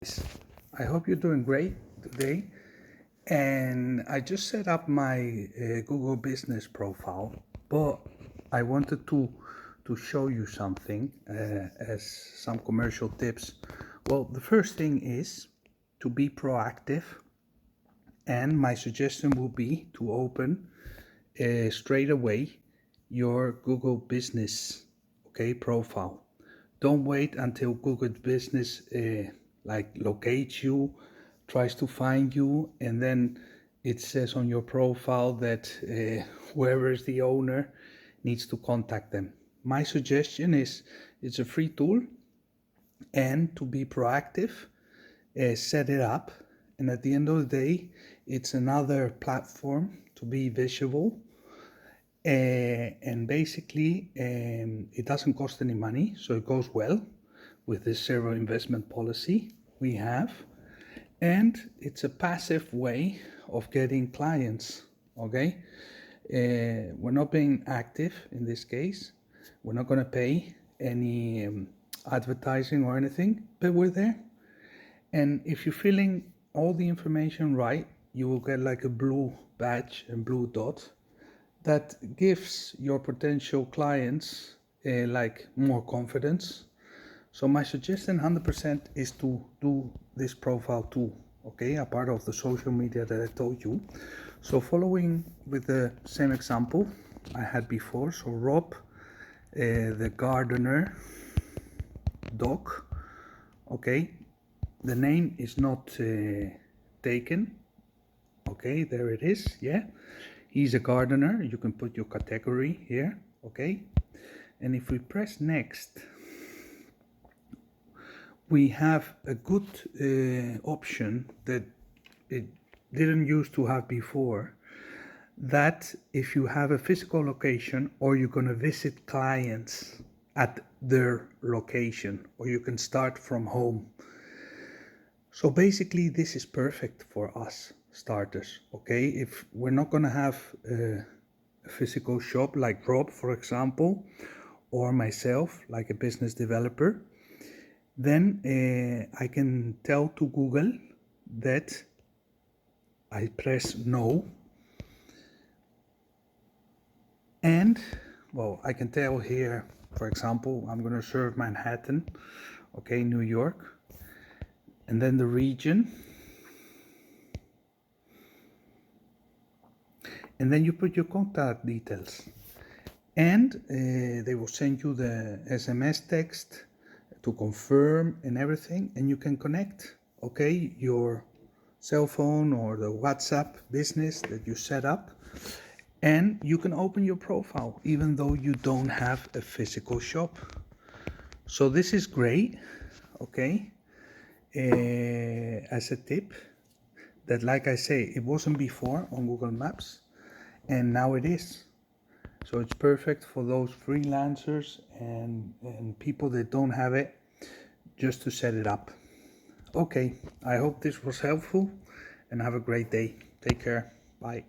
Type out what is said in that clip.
I hope you're doing great today. And I just set up my Google business profile, but I wanted to show you something as some commercial tips. Well, the first thing is to be proactive, and my suggestion will be to open straight away your Google business profile. Don't wait until Google business locates you, tries to find you, and then it says on your profile that whoever is the owner needs to contact them. My suggestion is it's a free tool, and to be proactive, set it up, and at the end of the day it's another platform to be visible. And basically it doesn't cost any money, so it goes well with this zero investment policy we have, and it's a passive way of getting clients. We're not being active in this case. We're not going to pay any advertising or anything, but we're there. And if you're filling all the information right, you will get like a blue badge and blue dot that gives your potential clients more confidence. So my suggestion 100% is to do this profile too, a part of the social media that I told you. So following with the same example I had before, so Rob the gardener dog, the name is not taken, there it is, he's a gardener. You can put your category here, and if we press next, we have a good option that it didn't used to have before, that if you have a physical location or you're going to visit clients at their location, or you can start from home. So basically this is perfect for us starters, if we're not going to have a physical shop like Rob, for example, or myself like a business developer, then I can tell to Google that I press no, and I can tell here, for example, I'm going to serve Manhattan, New York, and then the region, and then you put your contact details, and they will send you the SMS text to confirm and everything, and you can connect your cell phone or the WhatsApp business that you set up, and you can open your profile even though you don't have a physical shop. So this is great, as a tip that, like I say, it wasn't before on Google Maps, and now it is. So it's perfect for those freelancers and people that don't have it, just to set it up. I hope this was helpful, and have a great day. Take care. Bye.